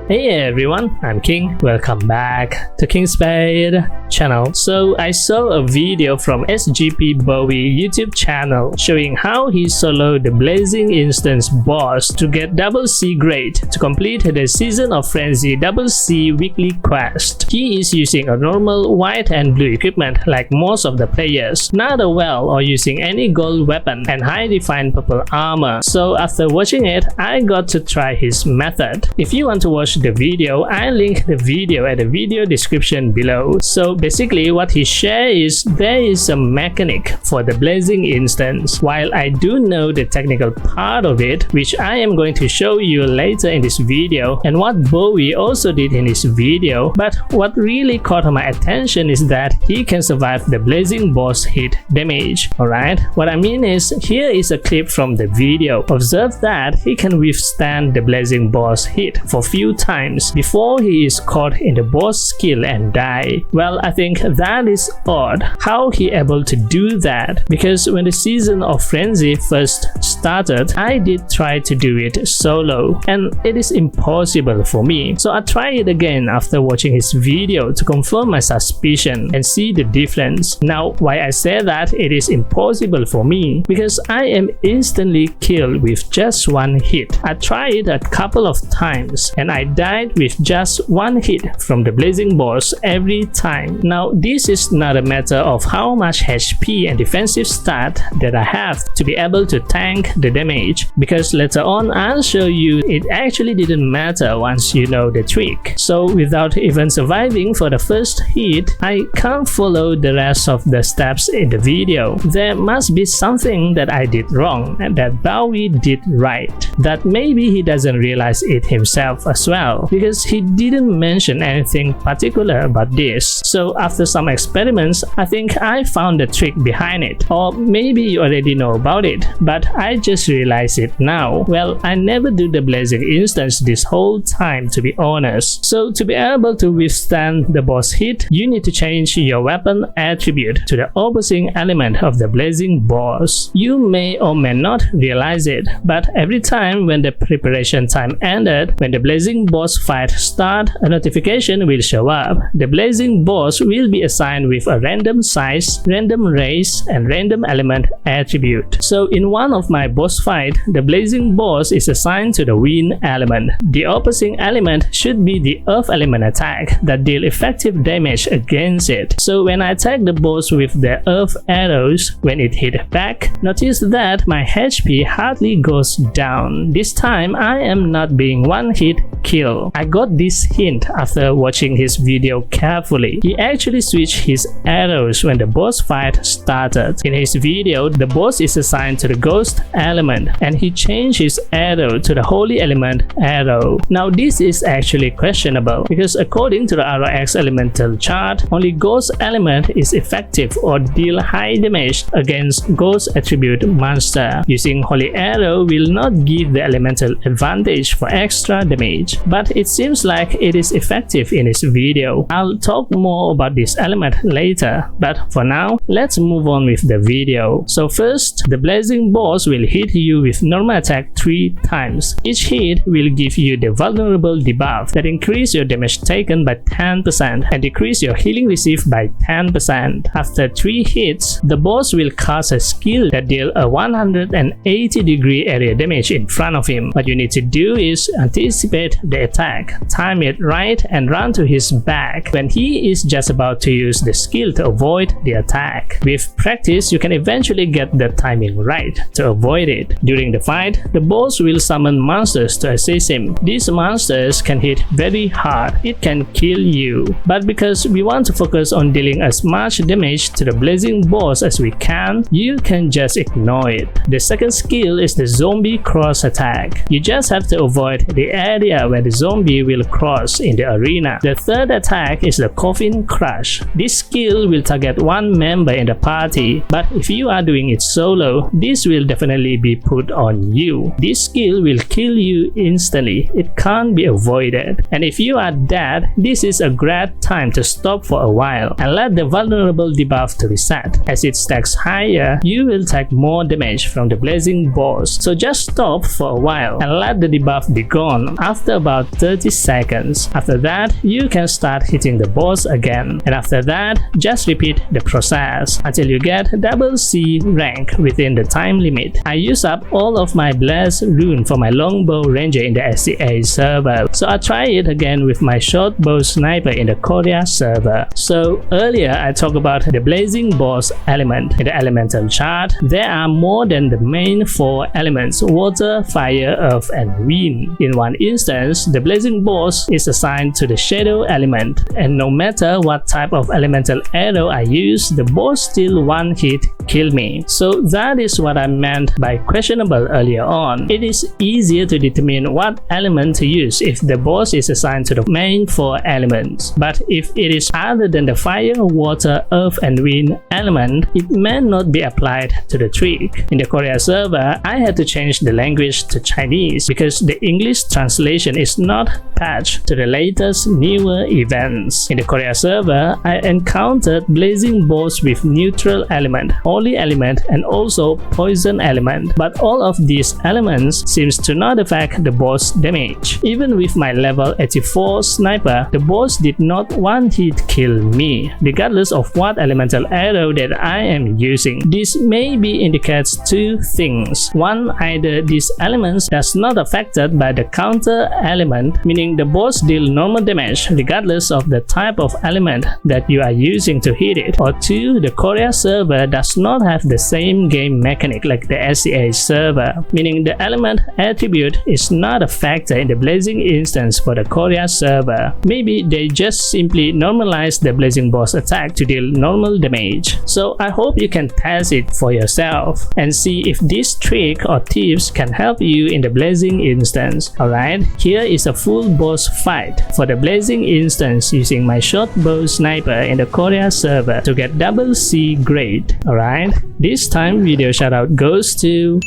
Hey everyone, I'm King. Welcome back to KingSpade channel. So I saw a video from SGP Bowie YouTube channel showing how he soloed the Blazing Instance boss to get double C grade to complete the Season of Frenzy double C weekly quest. He is using a normal white and blue equipment like most of the players, not a well or using any gold weapon and high defined purple armor. So after watching it, I got to try his method. If you want to watch the video, I link the video at the video description below. So basically what he shared is there is a mechanic for the Blazing Instance. While I do know the technical part of it, which I am going to show you later in this video, and what Bowie also did in his video, but what really caught my attention is that he can survive the Blazing boss hit damage. Alright, what I mean is here is a clip from the video. Observe that he can withstand the Blazing boss hit for few times before he is caught in the boss skill and die. Well, I think that is odd how he able to do that, because when the Season of Frenzy first started, I did try to do it solo and it is impossible for me. So I tried it again after watching his video to confirm my suspicion and see the difference. Now why I say that it is impossible for me, because I am instantly killed with just one hit. I tried it a couple of times and I died with just one hit from the Blazing boss every time. Now this is not a matter of how much HP and defensive stat that I have to be able to tank the damage, because later on I'll show you it actually didn't matter once you know the trick. So without even surviving for the first hit, I can't follow the rest of the steps in the video. There must be something that I did wrong and that Bowie did right, that maybe he doesn't realize it himself as well, because he didn't mention anything particular about this. So after some experiments, I think I found the trick behind it. Or maybe you already know about it, but I just realized it now. Well, I never do the Blazing Instance this whole time, to be honest. So to be able to withstand the boss hit, you need to change your weapon attribute to the opposing element of the Blazing boss. You may or may not realize it, but every time when the preparation time ended, when the Blazing boss fight start, a notification will show up. The Blazing boss will be assigned with a random size, random race, and random element attribute. So in one of my boss fight, the Blazing boss is assigned to the wind element. The opposing element should be the earth element attack that deal effective damage against it. So when I attack the boss with the earth arrows, when it hit back, notice that my HP hardly goes down. This time I am not being one hit kill. I got this hint after watching his video carefully. He actually switched his arrows when the boss fight started. In his video, the boss is assigned to the ghost element and he changed his arrow to the holy element arrow. Now this is actually questionable, because according to the ROX elemental chart, only ghost element is effective or deal high damage against ghost attribute monster. Using holy arrow will not give the elemental advantage for extra damage, but it seems like it is effective in his video. I'll talk more about this element later, but for now let's move on with the video. So first, the Blazing boss will hit you with normal attack 3 times. Each hit will give you the vulnerable debuff that increase your damage taken by 10% and decrease your healing received by 10%. After 3 hits, the boss will cast a skill that deal a 180-degree area damage in front of him. What you need to do is anticipate the attack, time it right, and run to his back when he is just about to use the skill to avoid the attack. With practice, you can eventually get the timing right to avoid it. During the fight, the boss will summon monsters to assist him. These monsters can hit very hard. It can kill you. But because we want to focus on dealing as much damage to the Blazing boss as we can, you can just ignore it. The second skill is the zombie cross attack. You just have to avoid the area where the zombie will cross in the arena. The third attack is the coffin crush. This skill will target one member in the party, but if you are doing it solo, this will definitely randomly be put on you. This skill will kill you instantly. It can't be avoided. And if you are dead, this is a great time to stop for a while and let the vulnerable debuff to reset. As it stacks higher, you will take more damage from the blazing boss. So just stop for a while and let the debuff be gone after about 30 seconds. After that, you can start hitting the boss again. And after that, just repeat the process until you get double C rank within the time limit. I use up all of my Blaze rune for my longbow ranger in the SCA server, so I try it again with my short bow sniper in the Korea server. So earlier I talked about the blazing boss element. In the elemental chart, there are more than the main 4 elements: water, fire, earth, and wind. In one instance, the blazing boss is assigned to the shadow element, and no matter what type of elemental arrow I use, the boss still one hit kill me. So that is what I meant by questionable earlier on. It is easier to determine what element to use if the boss is assigned to the main 4 elements. But if it is other than the fire, water, earth, and wind element, it may not be applied to the trick. In the Korea server, I had to change the language to Chinese because the English translation is not patched to the latest newer events. In the Korea server, I encountered blazing boss with neutral element, holy element, and also poison element, but all of these elements seems to not affect the boss damage. Even with my level 84 sniper, the boss did not one hit kill me, regardless of what elemental arrow that I am using. This maybe indicates 2 things. One, either these elements does not affected by the counter element, meaning the boss deal normal damage regardless of the type of element that you are using to hit it. Or 2, the Korea server does not have the same game mechanic like the SCA server, meaning the element attribute is not a factor in the blazing instance for the Korea server. Maybe they just simply normalize the blazing boss attack to deal normal damage. So I hope you can test it for yourself and see if this trick or tips can help you in the blazing instance. Alright, here is a full boss fight for the blazing instance using my short bow sniper in the Korea server to get double C grade. Alright, this time video shoutout goes to...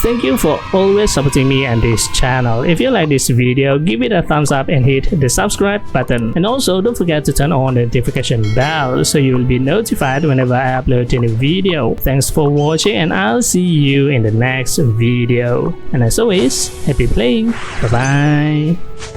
Thank you for always supporting me and this channel. If you like this video, give it a thumbs up and hit the subscribe button. And also don't forget to turn on the notification bell so you will be notified whenever I upload a new video. Thanks for watching and I'll see you in the next video. And as always, happy playing. Bye bye.